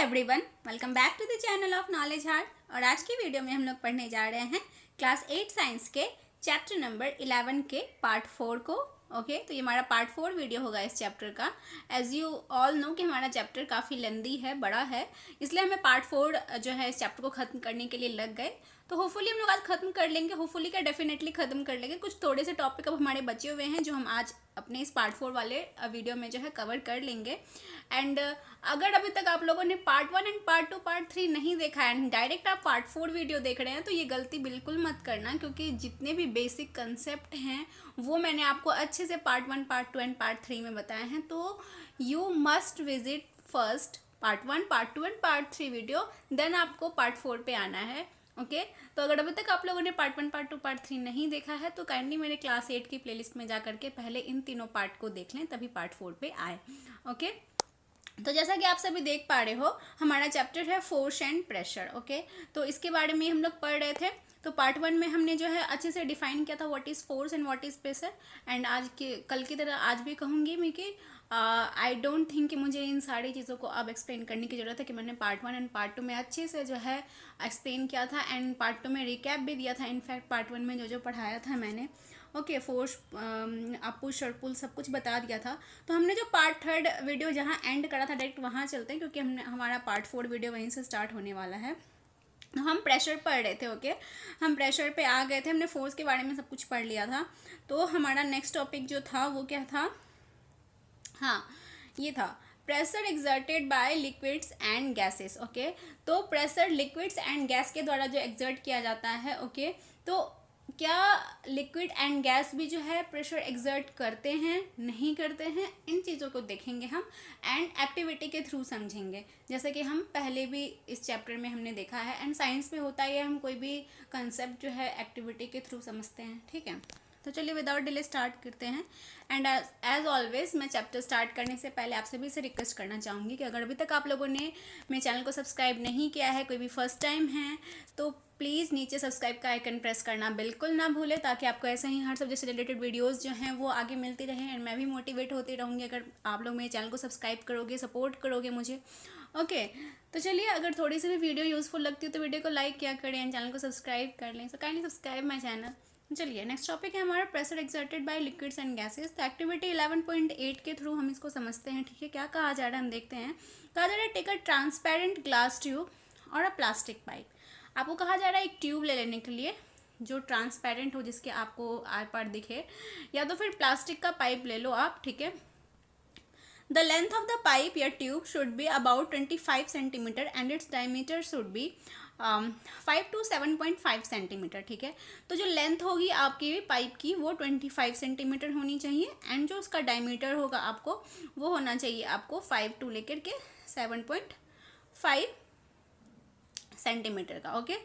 Everyone, welcome back to the channel of knowledge heart. और आज की वीडियो में हम लोग पढ़ने जा रहे हैं क्लास 8 साइंस के चैप्टर नंबर 11 के पार्ट 4 को। ओके तो ये हमारा पार्ट 4 वीडियो होगा इस चैप्टर का। एज यू ऑल नो कि हमारा चैप्टर काफ़ी लेंदी है, बड़ा है, इसलिए हमें पार्ट 4 जो है इस चैप्टर को ख़त्म करने के लिए लग गए। तो होपफुली हम लोग आज ख़त्म कर लेंगे, होपफुली क्या डेफिनेटली ख़त्म कर लेंगे। कुछ थोड़े से टॉपिक अब हमारे बचे हुए हैं जो हम आज अपने इस पार्ट 4 वाले वीडियो में जो है कवर कर लेंगे। एंड अगर अभी तक आप लोगों ने पार्ट 1 एंड पार्ट 2 पार्ट 3 नहीं देखा है एंड डायरेक्ट आप पार्ट 4 वीडियो देख रहे हैं तो ये गलती बिल्कुल मत करना, क्योंकि जितने भी बेसिक कंसेप्ट हैं वो मैंने आपको अच्छे से पार्ट 1 पार्ट 2 एंड पार्ट 3 में बताए हैं। तो you must visit first part 1 part 2 and part 3 video, then आपको पार्ट 4 पे आना है। ओके तो अगर अभी तक आप लोगों ने पार्ट 1 पार्ट 2 पार्ट 3 नहीं देखा है तो काइंडली मेरे क्लास 8 की प्लेलिस्ट में जा करके पहले इन तीनों पार्ट को देख लें, तभी पार्ट 4 पे आए। ओके तो जैसा कि आप सभी देख पा रहे हो हमारा चैप्टर है फोर्स एंड प्रेशर। ओके तो इसके बारे में हम लोग पढ़ रहे थे। तो पार्ट 1 में हमने जो है अच्छे से डिफाइन किया था what is force and what is pressure. And आज के कल की तरह आज भी कहूँगी मैं कि आई डोंट थिंक कि मुझे इन सारी चीज़ों को अब एक्सप्लेन करने की ज़रूरत है, कि मैंने पार्ट 1 एंड पार्ट 2 में अच्छे से जो है एक्सप्लेन किया था एंड पार्ट 2 में रिकैप भी दिया था। इनफैक्ट पार्ट 1 में जो जो पढ़ाया था मैंने, ओके फोर्स अप पुश और पुल सब कुछ बता दिया था। तो हमने जो पार्ट 3 वीडियो जहाँ एंड करा था डायरेक्ट वहाँ चलते हैं, क्योंकि हमने हमारा पार्ट 4 वीडियो वहीं से स्टार्ट होने वाला है। हम प्रेशर पढ़ रहे थे। ओके हम प्रेशर पे आ गए थे, हमने फोर्स के बारे में सब कुछ पढ़ लिया था। तो हमारा नेक्स्ट टॉपिक जो था वो क्या था, हाँ ये था pressure exerted bye liquids and gases. Okay तो प्रेशर लिक्विड्स एंड गैस के द्वारा जो एक्सर्ट किया जाता है। ओके तो क्या लिक्विड एंड गैस भी जो है प्रेशर एक्सर्ट करते हैं, नहीं करते हैं, इन चीज़ों को देखेंगे हम एंड एक्टिविटी के थ्रू समझेंगे, जैसे कि हम पहले भी इस चैप्टर में हमने देखा है। एंड साइंस में होता है हम कोई भी कंसेप्ट जो है एक्टिविटी के थ्रू समझते हैं। ठीक है तो चलिए विदाउट डिले स्टार्ट करते हैं। एंड एज ऑलवेज मैं चैप्टर स्टार्ट करने से पहले आप सभी से रिक्वेस्ट करना चाहूँगी कि अगर अभी तक आप लोगों ने मेरे चैनल को सब्सक्राइब नहीं किया है, कोई भी फर्स्ट टाइम है, तो प्लीज़ नीचे सब्सक्राइब का आइकन प्रेस करना बिल्कुल ना भूलें, ताकि आपको ऐसे ही हर सब्जेक्ट से रिलेटेड वीडियोस जो हैं वो आगे मिलती रहें एंड मैं भी मोटिवेट होती रहूँगी अगर आप लोग मेरे चैनल को सब्सक्राइब करोगे, सपोर्ट करोगे मुझे। ओके तो चलिए अगर थोड़ी सी भी वीडियो यूज़फुल लगती है तो वीडियो को लाइक किया करें एंड चैनल को सब्सक्राइब कर लें। So kindly subscribe my channel. चलिए नेक्स्ट टॉपिक है हमारा pressure exerted bye liquids and gases. तो एक्टिविटी 11.8 के थ्रू हम इसको समझते हैं। ठीक है क्या कहा जा रहा है हम देखते हैं। कहा जा रहा है take a transparent glass tube और अ प्लास्टिक पाइप। आपको कहा जा रहा है एक ट्यूब ले लेने के लिए जो ट्रांसपेरेंट हो, जिसके आपको आर पार दिखे, या तो फिर प्लास्टिक का पाइप ले लो आप। ठीक है the length of the pipe या tube should be about 25 centimetre and its diameter should be 5 to 7.5 centimetre. ठीक है तो जो लेंथ होगी आपकी पाइप की वो 25 सेंटीमीटर होनी चाहिए एंड जो उसका डायमीटर होगा आपको वो होना चाहिए आपको 5 to लेकर के 7.5 सेंटीमीटर का। Okay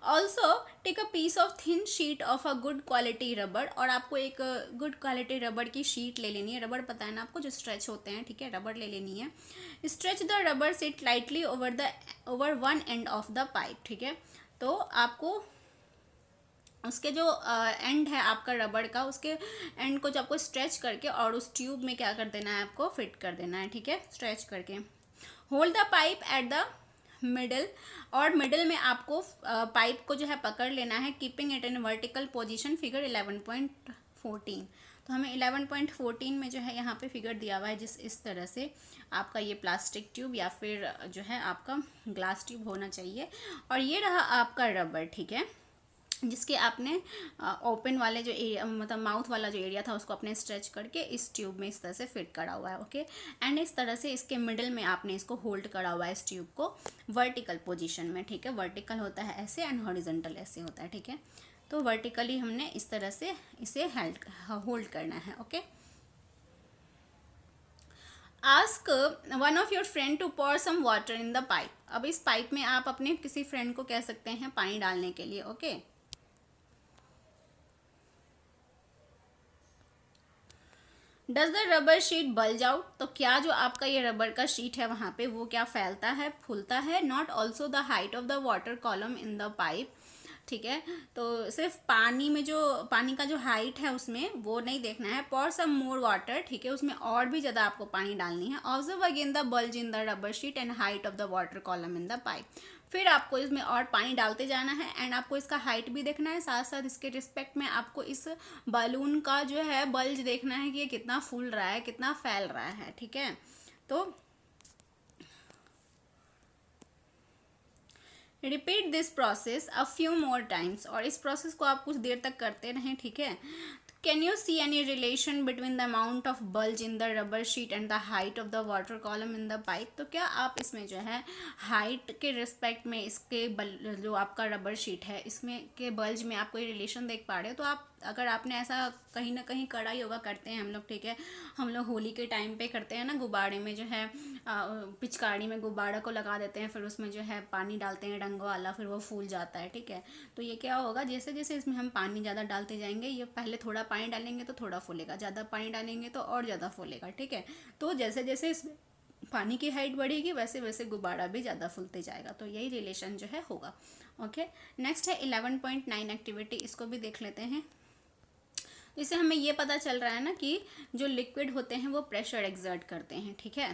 also take a piece of thin sheet of a good quality रबड़। और आपको एक गुड क्वालिटी रबड़ की शीट ले लेनी है। रबड़ पता है ना आपको, जो स्ट्रेच होते हैं। ठीक है रबड़ ले लेनी है। स्ट्रेच द रबड़ seat lightly over one end of the pipe. ठीक है तो आपको उसके जो एंड है आपका रबड़ का, उसके एंड को जो आपको स्ट्रेच करके और उस ट्यूब में क्या कर देना है, आपको फिट कर देना है। ठीक है स्ट्रेच करके hold the pipe at the middle, और मिडल में आपको पाइप को जो है पकड़ लेना है, keeping it in vertical position. Figure 11.14। तो हमें 11.14 में जो है यहाँ पे फिगर दिया हुआ है, जिस इस तरह से आपका ये प्लास्टिक ट्यूब या फिर जो है आपका ग्लास ट्यूब होना चाहिए। और ये रहा आपका रबड़। ठीक है जिसके आपने ओपन वाले जो एरिया, मतलब माउथ वाला जो एरिया था, उसको आपने स्ट्रेच करके इस ट्यूब में इस तरह से फिट करा हुआ है। ओके एंड इस तरह से इसके मिडिल में आपने इसको होल्ड करा हुआ है इस ट्यूब को वर्टिकल पोजीशन में। ठीक है वर्टिकल होता है ऐसे एंड हॉरिजॉन्टल ऐसे होता है। ठीक है तो वर्टिकली हमने इस तरह से इसे होल्ड करना है। Okay ask one of your friend to pour some water in the pipe. अब इस पाइप में आप अपने किसी फ्रेंड को कह सकते हैं पानी डालने के लिए। Okay does the rubber sheet bulge out. तो क्या जो आपका ये रबर का शीट है वहाँ पे वो क्या फैलता है, फूलता है। Not also the height of the water column in the pipe. ठीक है। तो सिर्फ पानी में जो पानी का जो हाइट है उसमें वो नहीं देखना है, पॉर सम मोर वाटर, ठीक है, उसमें और भी ज़्यादा आपको पानी डालनी है। Observe again the bulge in the rubber sheet and height of the water column in the pipe. फिर आपको इसमें और पानी डालते जाना है एंड आपको इसका हाइट भी देखना है, साथ साथ इसके रिस्पेक्ट में आपको इस बलून का जो है बल्ज देखना है कि ये कितना फूल रहा है, कितना फैल रहा है, ठीक है। तो repeat this process a few more times, और इस प्रोसेस को आप कुछ देर तक करते रहें, ठीक है। Can you see any relation between the amount of bulge in the rubber sheet and the height of the water column in the pipe? तो क्या आप इसमें जो है हाइट के रिस्पेक्ट में इसके जो आपका रबर शीट है इसमें के बल्ज में आप कोई रिलेशन देख पा रहे हो? तो आप अगर आपने ऐसा कहीं ना कहीं कड़ा योगा करते हैं हम लोग, ठीक है, हम लोग होली के टाइम पे करते हैं ना, गुब्बारे में जो है पिचकारी में गुब्बारा को लगा देते हैं, फिर उसमें जो है पानी डालते हैं रंग वाला, फिर वो फूल जाता है, ठीक है। तो ये क्या होगा, जैसे जैसे इसमें हम पानी ज़्यादा डालते जाएंगे, ये पहले थोड़ा पानी डालेंगे तो थोड़ा फूलेगा, ज़्यादा पानी डालेंगे तो और ज़्यादा फूलेगा, ठीक है। तो जैसे जैसे इसमें पानी की हाइट बढ़ेगी वैसे वैसे गुब्बारा भी ज़्यादा फूलते जाएगा। तो यही रिलेशन जो है होगा। ओके, नेक्स्ट है 11.9 एक्टिविटी, इसको भी देख लेते हैं। इससे हमें ये पता चल रहा है ना कि जो लिक्विड होते हैं वो प्रेशर एक्सर्ट करते हैं, ठीक है।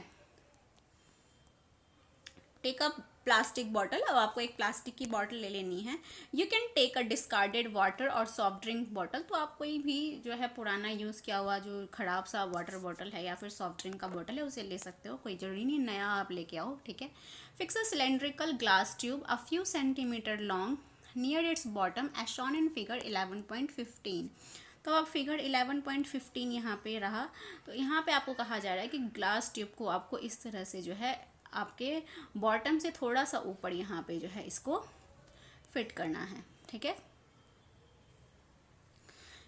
टेक अ प्लास्टिक बॉटल, अब आपको एक प्लास्टिक की बॉटल ले लेनी है। You can take a discarded water और सॉफ्ट ड्रिंक बॉटल, तो आप कोई भी जो है पुराना यूज़ किया हुआ जो ख़राब सा वाटर बॉटल है या फिर सॉफ्ट ड्रिंक का बॉटल है उसे ले सकते हो, कोई ज़रूरी नहीं नया आप लेके आओ, ठीक है। Fix a cylindrical glass tube a few centimetre long near its bottom as shown in figure 11.15। तो अब फिगर 11.15 यहाँ पे रहा, तो यहाँ पे आपको कहा जा रहा है कि ग्लास ट्यूब को आपको इस तरह से जो है आपके बॉटम से थोड़ा सा ऊपर यहाँ पे जो है इसको फिट करना है, ठीक है।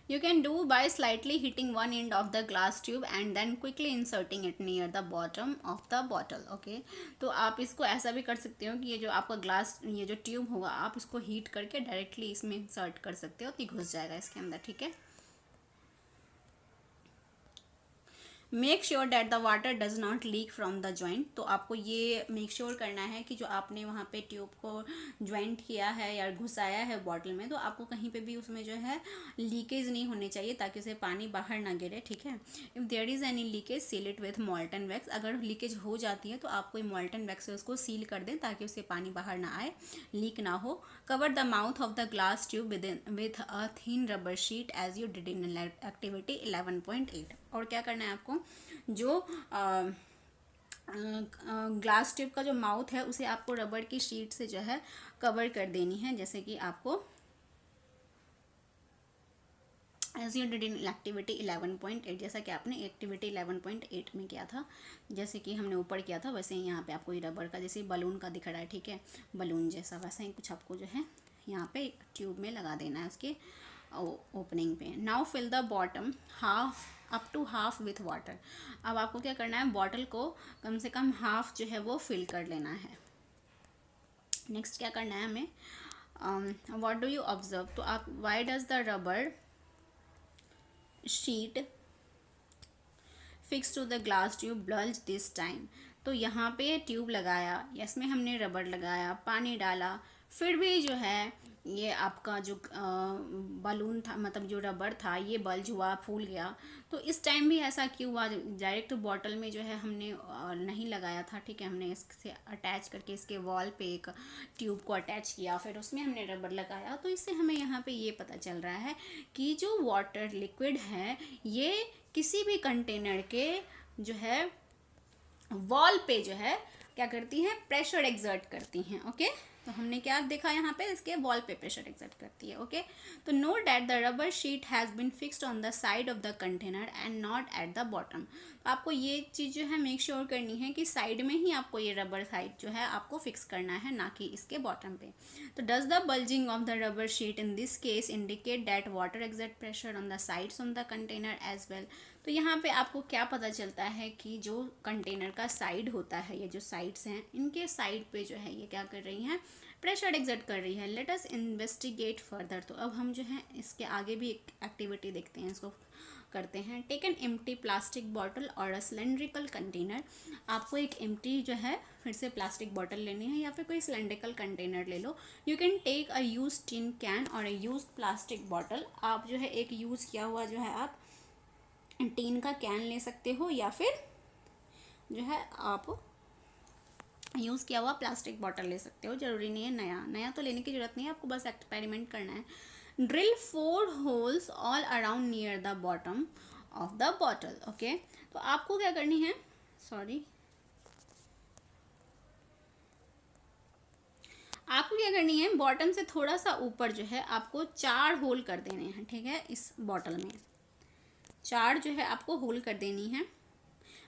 You can do by slightly hitting one end of the glass tube and then quickly inserting it near the bottom of the bottle. Okay, तो आप इसको ऐसा भी कर सकते हो कि ये जो आपका ग्लास ये जो ट्यूब होगा आप इसको हीट करके डायरेक्टली इसमें इंसर्ट कर सकते हो, तो घुस जाएगा इसके अंदर, ठीक है। Make sure that the water does not leak from the joint, तो आपको ये मेक श्योर करना है कि जो आपने वहाँ पे ट्यूब को ज्वाइंट किया है या घुसाया है बॉटल में, तो आपको कहीं पे भी उसमें जो है लीकेज नहीं होनी चाहिए ताकि उसे पानी बाहर ना गिरे, ठीक है। If there is any leakage seal it with molten wax, अगर लीकेज हो जाती है तो आप कोई मॉल्टन वैक्स से उसको सील कर दें ताकि उससे पानी बाहर ना आए, लीक ना हो। Cover the mouth of the glass tube with a thin rubber sheet as you did in activity 11.8। और क्या करना है आपको, जो ग्लास ट्यूब का जो माउथ है उसे आपको रबर की शीट से जो है कवर कर देनी है, जैसे कि आपको as you did in activity 11.8, जैसा कि आपने एक्टिविटी 11.8 में किया था, जैसे कि हमने ऊपर किया था वैसे ही यहाँ पे आपको ये रबर का जैसे बलून का दिख रहा है, ठीक है, बलून जैसा वैसा ही कुछ आपको जो है यहाँ पे ट्यूब में लगा देना है उसके ओपनिंग पे। Now fill the bottom half up to half with water, अब आपको क्या करना है, बॉटल को कम से कम हाफ जो है वो फिल कर लेना है। नेक्स्ट क्या करना है हमें, व्हाट डू यू ऑब्जर्व, तो आप why does the rubber sheet fixed to the glass tube bulge this time, तो यहाँ पे ट्यूब लगाया, इसमें हमने रबर लगाया, पानी डाला, फिर भी जो है ये आपका जो बलून था मतलब जो रबर था ये बल्ज हुआ, फूल गया। तो इस टाइम भी ऐसा क्यों हुआ, डायरेक्ट बॉटल में जो है हमने नहीं लगाया था, ठीक है, हमने इससे अटैच करके इसके वॉल पे एक ट्यूब को अटैच किया, फिर उसमें हमने रबर लगाया। तो इससे हमें यहाँ पे ये पता चल रहा है कि जो वाटर लिक्विड है ये किसी भी कंटेनर के जो है वॉल पे जो है क्या करती हैं, प्रेशर एक्सर्ट करती हैं। ओके, तो हमने क्या देखा यहाँ पे, इसके वॉल पे प्रेशर एक्सर्ट करती है। ओके, तो note that the rubber sheet has been fixed on the side of the container and not at the bottom, आपको ये चीज़ जो है मेक श्योर करनी है कि साइड में ही आपको ये रबर साइड जो है आपको फिक्स करना है, ना कि इसके बॉटम पे। तो does the bulging of the rubber sheet in this case indicate that water exert pressure on the sides on the container as well, तो यहाँ पे आपको क्या पता चलता है कि जो कंटेनर का साइड होता है, ये जो साइड्स हैं इनके साइड पे जो है ये क्या कर रही हैं, प्रेशर एग्जर्ट कर रही है। Let us investigate further. तो अब हम जो है इसके आगे भी एक एक्टिविटी देखते हैं, इसको करते हैं। Take an empty plastic bottle और अ सिलेंड्रिकल कंटेनर। आपको एक एम्प्टी जो है फिर से प्लास्टिक बॉटल लेनी है या फिर कोई सिलेंड्रिकल कंटेनर ले लो। You can take a use tin can और अ यूज प्लास्टिक बॉटल। आप जो है एक यूज़ किया हुआ जो है आप टीन का कैन ले सकते हो या फिर जो है आप यूज़ किया हुआ प्लास्टिक बॉटल ले सकते हो। ज़रूरी नहीं है नया, नया तो लेने की ज़रूरत नहीं है, आपको बस एक्सपेरिमेंट करना है। Drill 4 holes all around near the bottom of the bottle. Okay, तो आपको क्या करनी है, आपको क्या करनी है, बॉटम से थोड़ा सा ऊपर जो है आपको 4 होल कर देने हैं। ठीक है, इस बॉटल में 4 जो है आपको होल कर देनी है।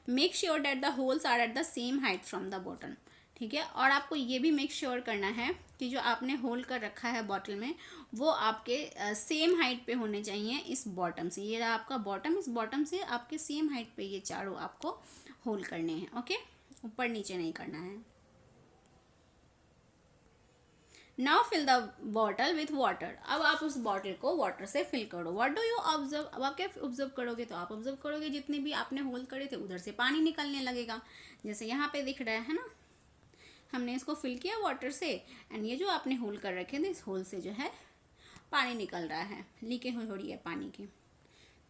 Make sure that the holes are at the same height from the bottle. ठीक है, और आपको ये भी मेक श्योर करना है कि जो आपने होल कर रखा है बॉटल में वो आपके सेम हाइट पे होने चाहिए इस बॉटम से। ये रहा आपका बॉटम, इस बॉटम से आपके सेम हाइट पे ये चारों आपको होल करने हैं। ओके, ऊपर नीचे नहीं करना है। Now fill the bottle with water. अब आप उस बॉटल को वाटर से फिल करो। What do you observe. अब आप क्या ऑब्जर्व करोगे, तो आप ऑब्जर्व करोगे जितने भी आपने होल करे थे उधर से पानी निकलने लगेगा, जैसे यहाँ पे दिख रहा है ना। हमने इसको फिल किया वाटर से एंड ये जो आपने होल कर रखे थे इस होल से जो है पानी निकल रहा है, लीकेज हो रही है पानी की।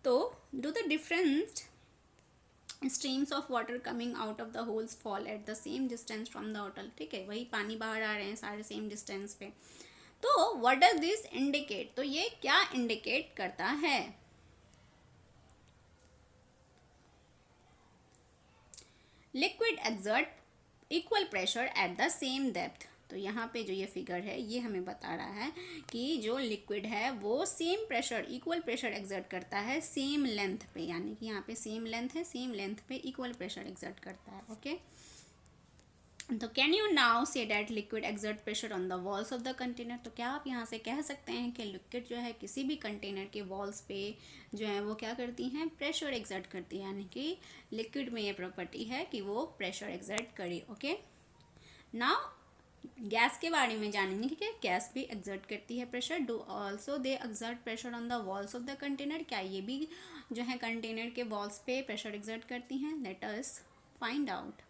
तो do the different streams of water coming out of the holes fall eight the same distance from the bottle. ठीक है, वही पानी बाहर आ रहे हैं सारे सेम डिस्टेंस पे। तो व्हाट डज दिस इंडिकेट, तो ये क्या इंडिकेट करता है, liquid exert equal pressure at the same depth. तो यहाँ पे जो ये फिगर है ये हमें बता रहा है कि जो लिक्विड है वो same pressure, equal pressure exert करता है सेम लेंथ पे, यानी कि यहाँ पे सेम लेंथ है, सेम लेंथ पे इक्वल प्रेशर एक्सर्ट करता है। ओके, तो can you now say that liquid exert pressure on the walls of the container. तो क्या आप यहाँ से कह सकते हैं कि लिक्विड जो है किसी भी कंटेनर के वॉल्स पे जो है वो क्या करती हैं, प्रेशर एक्सर्ट करती है, यानी कि लिक्विड में ये प्रॉपर्टी है कि वो प्रेशर एक्सर्ट करे। ओके, नाउ गैस के बारे में जानेंगे कि गैस भी एक्सर्ट करती है pressure. Do also they exert pressure on the walls of the container. क्या ये भी जो है कंटेनर के वॉल्स पे प्रेशर एक्सर्ट करती हैं, लेट अस फाइंड आउट।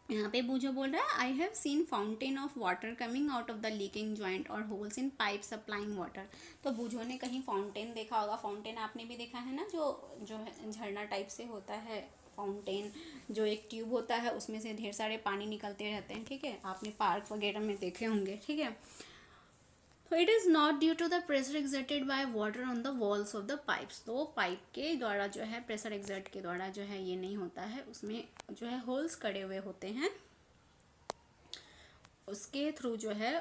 यहाँ पे बूझो बोल रहा है I have seen fountain of water coming out of the leaking joint और holes in pipe supplying water. तो बूझो ने कहीं फाउंटेन देखा होगा। फाउंटेन आपने भी देखा है ना, जो है झरना टाइप से होता है फाउंटेन, जो एक ट्यूब होता है उसमें से ढेर सारे पानी निकलते रहते हैं। ठीक है, आपने पार्क वगैरह में देखे होंगे। ठीक है, तो it is not due to the pressure exerted by water on the walls of the pipes. तो पाइप के द्वारा जो है प्रेशर एक्सर्ट के द्वारा जो है ये नहीं होता है, उसमें जो है होल्स कड़े हुए होते हैं, उसके थ्रू जो है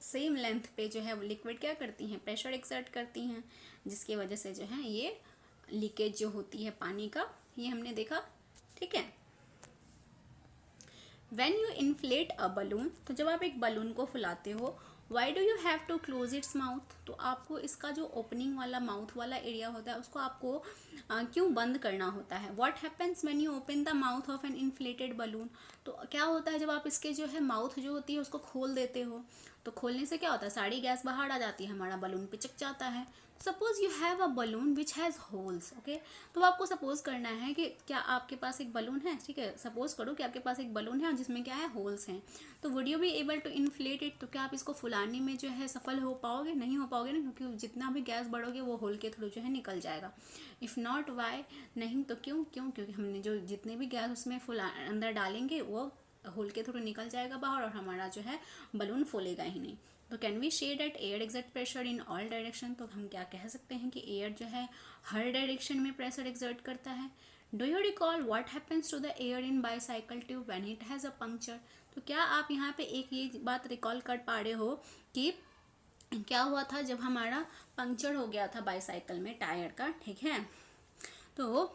सेम लेंथ पे जो है लिक्विड क्या करती हैं, प्रेशर एक्सर्ट करती हैं, जिसकी वजह से जो है ये लीकेज जो होती है पानी का, ये हमने देखा। ठीक है, when you inflate a balloon. तो जब आप एक बलून को फुलाते हो, why do you have to close its mouth. तो आपको इसका जो ओपनिंग वाला माउथ वाला एरिया होता है उसको आपको क्यों बंद करना होता है। What happens when you open the mouth of an inflated balloon. तो क्या होता है जब आप इसके जो है माउथ जो होती है उसको खोल देते हो, तो खोलने से क्या होता है, सारी गैस बाहर आ जाती है, हमारा बलून पिचक जाता है। Suppose you have a balloon which has holes. Okay, तो आपको सपोज करना है कि क्या आपके पास एक बलून है। ठीक है, सपोज करो कि आपके पास एक बलून है और जिसमें क्या है, होल्स हैं। तो would you be able to inflate it. तो क्या आप इसको फुलाने में जो है सफल हो पाओगे, नहीं हो पाओगे ना, क्योंकि जितना भी गैस बढ़ोगे वो होल के थ्रू जो है निकल जाएगा। इफ़ नॉट वाई, नहीं तो क्यों, क्योंकि हमने जो जितने भी गैस उसमें अंदर डालेंगे वो होल के थ्रू निकल जाएगा बाहर और हमारा जो है बलून फूलेगा ही नहीं। तो can we say that air exert pressure in all direction. तो हम क्या कह सकते हैं कि एयर जो है हर डायरेक्शन में प्रेशर एक्सर्ट करता है। Do you recall what happens to the air in bicycle tube when it has a puncture. तो क्या आप यहाँ पे एक ये बात रिकॉल कर पा रहे हो कि क्या हुआ था जब हमारा पंक्चर हो गया था बाईसाइकिल में टायर का। ठीक है, तो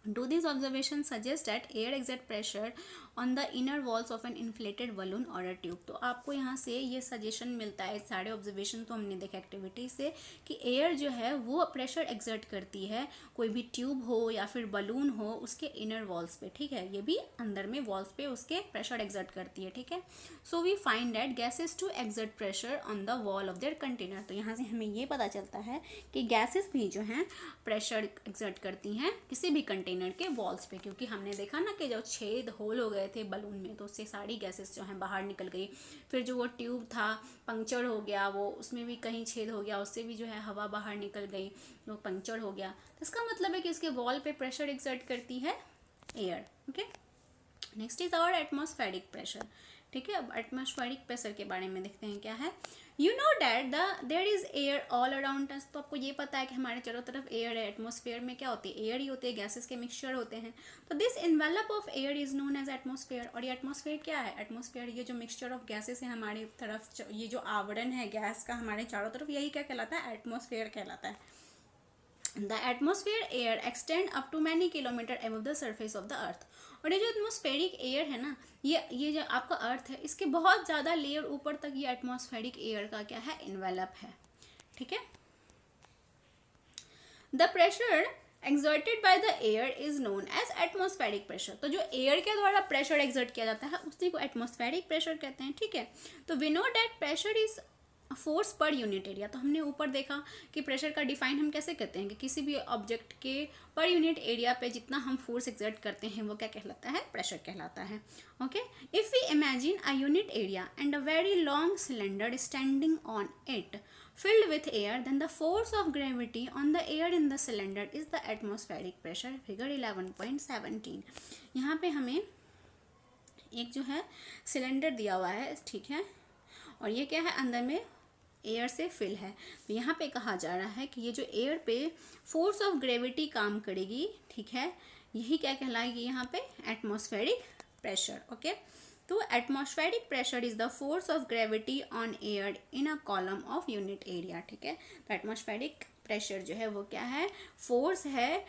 Do these observations suggest that air exert pressure on the inner walls of an inflated balloon or a tube? तो आपको यहाँ से ये सजेशन मिलता है, सारे ऑब्जर्वेशन तो हमने देखे एक्टिविटी से, कि एयर जो है वो प्रेशर एक्सर्ट करती है कोई भी ट्यूब हो या फिर बलून हो उसके इनर वॉल्स पे, ठीक है, ये भी अंदर में वॉल्स पे उसके प्रेशर एक्सर्ट करती है, ठीक है. So we find that gases too exert pressure on the wall of their container. तो यहाँ से हमें ये पता चलता है कि गैसेस भी जो हैं प्रेशर एक्सर्ट करती हैं किसी भी कंटेनर के वॉल्स पे, क्योंकि हमने देखा ना कि जो छेद होल हो गए थे बलून में तो उससे सारी गैसेस जो हैं बाहर निकल गई. फिर जो वो ट्यूब था पंक्चर हो गया, वो उसमें भी कहीं छेद हो गया, उससे भी जो है हवा बाहर निकल गई, वो पंक्चर हो गया. तो इसका मतलब है कि उसके वॉल पे प्रेशर एक्सर्ट करती है air. Okay, next is our atmospheric pressure. ठीक है, अब एटमॉस्फेरिक प्रेशर के बारे में देखते हैं क्या है. You know that there is air all around us. तो आपको ये पता है कि हमारे चारों तरफ एयर है. एटमॉस्फेयर में क्या होती है, एयर ही होती है, गैसेस के मिक्सचर होते हैं. तो this envelope of air is known as atmosphere. और ये एटमॉस्फेयर क्या है, एटमॉस्फेयर ये जो मिक्सचर ऑफ गैसेस है हमारे तरफ, ये जो आवरण है गैस का हमारे चारों तरफ, यही क्या कहलाता है, एटमॉस्फेयर कहलाता है. The atmosphere air extend up to many kilometer above the surface of the earth. और ये जो एटमॉस्फेरिक एयर है ना, ये जो आपका अर्थ है, इसके बहुत ज़्यादा लेयर ऊपर तक ये एटमॉस्फेरिक एयर का क्या है, इन्वेलप है. ठीक है. The pressure exerted by the air is known as atmospheric pressure. तो जो एयर के द्वारा प्रेशर एक्सर्ट किया जाता है उसी को एटमॉस्फेरिक प्रेशर कहते हैं. ठीक है. तो we know that pressure is force per unit area. तो हमने ऊपर देखा कि प्रेशर का डिफाइन हम कैसे करते हैं कि किसी भी ऑब्जेक्ट के पर यूनिट एरिया पे जितना हम फोर्स एक्सर्ट करते हैं वो क्या कहलाता है, प्रेशर कहलाता है. ओके, if we imagine a unit area and a very long cylinder standing on it filled with air, then the force of gravity on the air in the cylinder is the atmospheric pressure. Figure 11.17. यहाँ पे हमें एक जो है cylinder दिया हुआ है, ठीक है, और ये क्या है, अंदर में एयर से फिल है. तो यहाँ पे कहा जा रहा है कि ये जो एयर पे फोर्स ऑफ ग्रेविटी काम करेगी, ठीक है, यही क्या कहलाएगी यहाँ पे, एटमॉस्फेरिक प्रेशर. ओके, तो atmospheric pressure is the force of gravity on air in a column of unit area. ठीक है, तो एटमॉस्फेरिक प्रेशर जो है वो क्या है, फोर्स है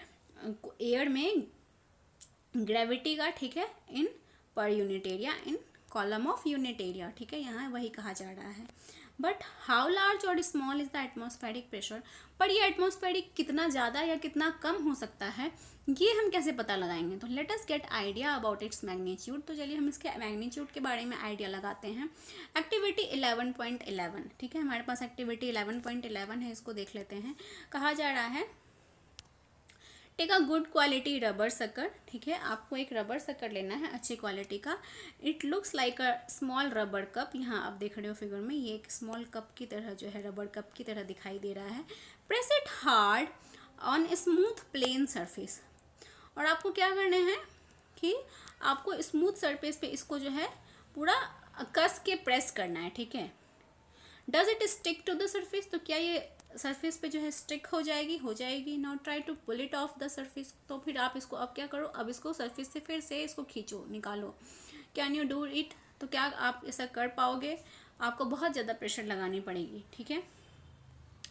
एयर में ग्रेविटी का, ठीक है, in per unit area, in column of unit area. ठीक है, यहाँ वही कहा जा रहा है. बट हाउ लार्ज और small is the atmospheric pressure. पर ये एटमॉस्फेरिक कितना ज़्यादा या कितना कम हो सकता है, ये हम कैसे पता लगाएंगे. तो let us get idea about its magnitude. तो चलिए हम इसके मैग्नीट्यूड के बारे में आइडिया लगाते हैं. एक्टिविटी 11.11. ठीक है, हमारे पास एक्टिविटी 11.11 है, इसको देख लेते हैं. कहा जा रहा है take a good quality rubber sucker. ठीक है, आपको एक रबर सकर लेना है अच्छी क्वालिटी का. It looks like a small rubber cup. यहाँ आप देख रहे हो फिगर में, ये एक स्मॉल कप की तरह जो है, रबर कप की तरह दिखाई दे रहा है. Press it hard on smooth plane surface. और आपको क्या करना है कि आपको स्मूथ सरफेस पे इसको जो है पूरा कस के प्रेस करना है. ठीक है. Does it stick to the surface. तो क्या ये सरफेस पे जो है स्टिक हो जाएगी, हो जाएगी. Now try to pull it off the surface. तो फिर आप इसको अब क्या करो, अब इसको सरफेस से फिर से इसको खींचो, निकालो. Can you do it. तो क्या आप ऐसा कर पाओगे, आपको बहुत ज़्यादा प्रेशर लगानी पड़ेगी. ठीक है.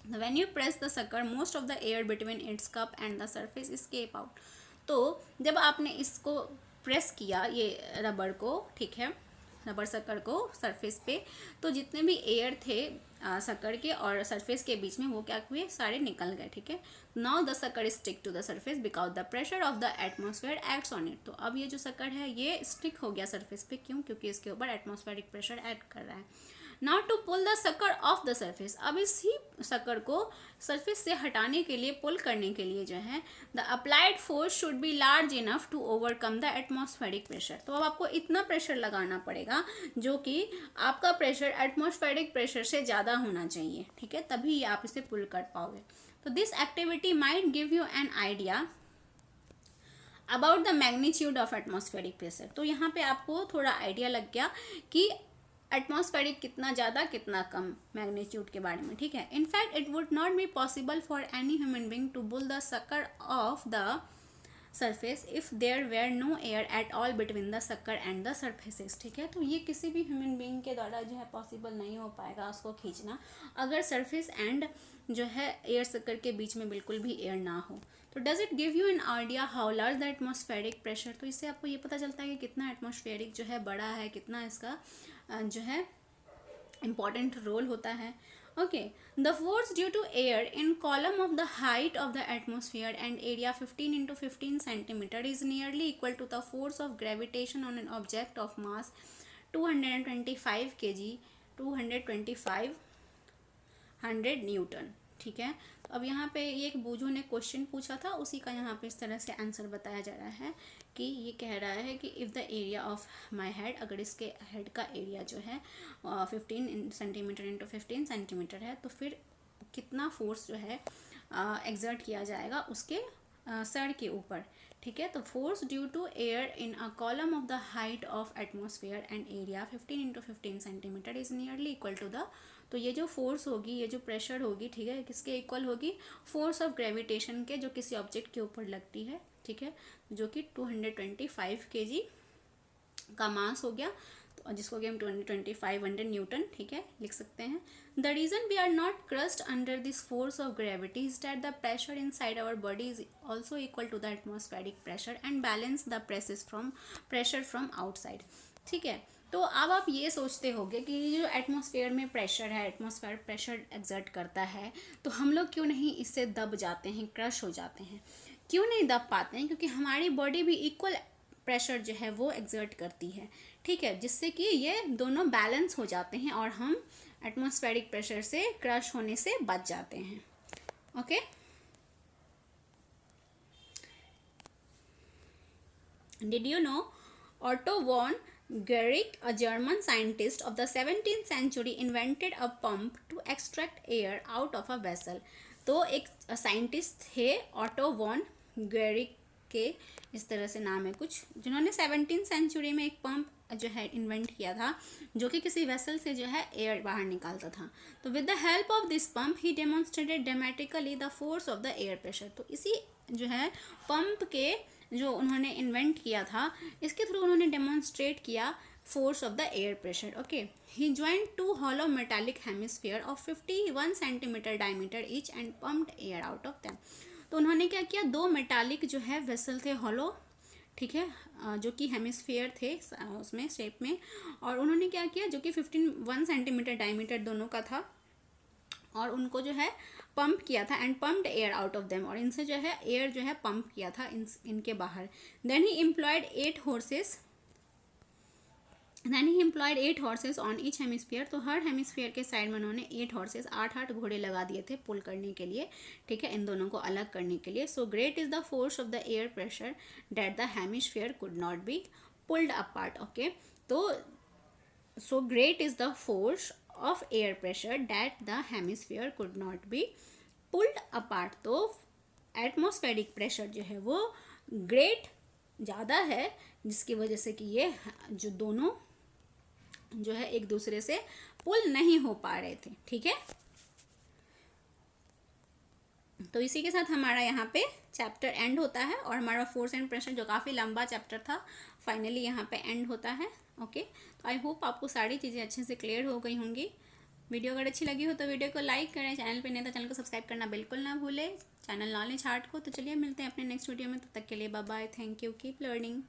When you press the sucker most of the air between its cup and the surface escape out. तो जब आपने इसको प्रेस किया ये रबर को, ठीक है, रबर शक्कर को सरफेस पे, तो जितने भी एयर थे शक्कर के और सरफेस के बीच में वो क्या हुए, सारे निकल गए. ठीक है. Now the sucker stick to the surface because the pressure of the atmosphere acts on it. तो अब ये जो शक्कर है ये स्टिक हो गया सरफेस पे. क्यों, क्योंकि इसके ऊपर एटमॉस्फेरिक प्रेशर ऐड कर रहा है. Now to pull the sucker off the surface. अब इसी शक्कर को सरफेस से हटाने के लिए, पुल करने के लिए जो है, the applied force should be large enough to overcome the atmospheric pressure. तो अब आपको इतना प्रेशर लगाना पड़ेगा जो कि आपका प्रेशर एटमॉस्फेरिक प्रेशर से ज़्यादा होना चाहिए. ठीक है, तभी आप इसे पुल कर पाओगे. तो this activity might give you an idea about the magnitude of atmospheric pressure. तो यहाँ पे आपको थोड़ा आइडिया लग गया कि एटमॉस्फेरिक कितना ज़्यादा कितना कम मैग्नीट्यूड के बारे में. ठीक है. In fact it would not be possible for any human being to pull the sucker off the surface if there were no air at all between the sucker and the surfaces. ठीक है, तो ये किसी भी ह्यूमन बीइंग के द्वारा जो है पॉसिबल नहीं हो पाएगा उसको खींचना अगर सरफेस एंड जो है एयर सक्कर के बीच में बिल्कुल भी एयर ना हो। तो does it give you an idea how large the atmospheric pressure. तो इससे आपको ये पता चलता है कि कितना एटमॉस्फेरिक जो है बड़ा है, कितना इसका जो है इम्पॉर्टेंट रोल होता है। Okay, the force due to air in column of the height of the atmosphere and area 15 into 15 centimetre is nearly equal to the force of gravitation on an object of mass 225 kg 225 newton. ठीक है, तो अब यहाँ पे ये एक बूझो ने क्वेश्चन पूछा था, उसी का यहाँ पे इस तरह से आंसर बताया जा रहा है कि ये कह रहा है कि if the area of my head, अगर इसके हेड का एरिया जो है 15 सेंटीमीटर इंटू 15 सेंटीमीटर है, तो फिर कितना फोर्स जो है एक्सर्ट किया जाएगा उसके सर के ऊपर। ठीक है, तो force due to air in a column of the height of atmosphere and area 15 into 15 centimetre is nearly equal to the, तो ये जो फोर्स होगी, ये जो प्रेशर होगी, ठीक है, किसके इक्वल होगी, फोर्स ऑफ ग्रेविटेशन के जो किसी ऑब्जेक्ट के ऊपर लगती है। ठीक है, जो कि 225 kg का मास हो गया, तो जिसको कि हम 225 न्यूटन, ठीक है, लिख सकते हैं। The reason we are not crushed under this force of gravity is that the pressure inside our body is also equal to the atmospheric pressure and balance the pressure from outside. ठीक है, तो अब आप ये सोचते होंगे कि ये जो एटमॉस्फेयर में प्रेशर है, एटमॉस्फेयर प्रेशर एक्सर्ट करता है, तो हम लोग क्यों नहीं इससे दब जाते हैं, क्रश हो जाते हैं, क्यों नहीं दब पाते हैं? क्योंकि हमारी बॉडी भी इक्वल प्रेशर जो है वो एक्सर्ट करती है। ठीक है, जिससे कि ये दोनों बैलेंस हो जाते हैं और हम एटमॉस्फेरिक प्रेशर से क्रश होने से बच जाते हैं। Okay, did you know Otto von Guericke, a German scientist of the 17th century, invented a pump to extract air out of a vessel। तो एक साइंटिस्ट थे ऑटो वॉन गेरिक के, इस तरह से नाम है कुछ, जिन्होंने 17th सेंचुरी में एक पंप जो है इन्वेंट किया था, जो कि किसी वेसल से जो है एयर बाहर निकालता था। तो with the help of this pump he demonstrated dramatically the force of the air pressure. तो इसी जो है पंप के जो उन्होंने इन्वेंट किया था, इसके थ्रू उन्होंने डेमोन्स्ट्रेट किया force of the air pressure. Okay, he joint 2 hollow metallic hemisphere of 51 centimetre diameter each and pumped air out of them. तो उन्होंने क्या किया, 2 मेटालिक जो है वेसल थे हॉलो, ठीक है, जो कि हेमिस्फीयर थे उसमें शेप में, और उन्होंने क्या किया, जो कि 1 सेंटीमीटर डायमीटर दोनों का था, और उनको जो है पंप किया था and pumped air out of them, और इनसे जो है एयर जो है पंप किया था इनके बाहर। Then he employed 8 horses on each hemisphere. तो हर हेमिस्फीयर के साइड में उन्होंने 8 horses 8 घोड़े लगा दिए थे पुल करने के लिए, ठीक है, इन दोनों को अलग करने के लिए। So great is the force of the air pressure that the hemisphere could not be pulled apart. Okay, तो so great is the force of air pressure that the hemisphere could not be pulled apart. तो atmospheric pressure जो है वो great ज़्यादा है, जिसकी वजह से कि ये जो दोनों जो है एक दूसरे से पुल नहीं हो पा रहे थे। ठीक है, तो इसी के साथ हमारा यहाँ पे चैप्टर एंड होता है, और हमारा फोर्स एंड प्रेशर जो काफ़ी लंबा चैप्टर था फाइनली यहाँ पे एंड होता है। ओके, तो आई होप आपको सारी चीज़ें अच्छे से क्लियर हो गई होंगी। वीडियो अगर अच्छी लगी हो तो वीडियो को लाइक करें, चैनल पे नहीं तो चैनल को सब्सक्राइब करना बिल्कुल ना भूलें, चैनल नॉलेज हार्ट को। तो चलिए मिलते हैं अपने नेक्स्ट वीडियो में, तब तक के लिए bye bye, thank you, keep learning.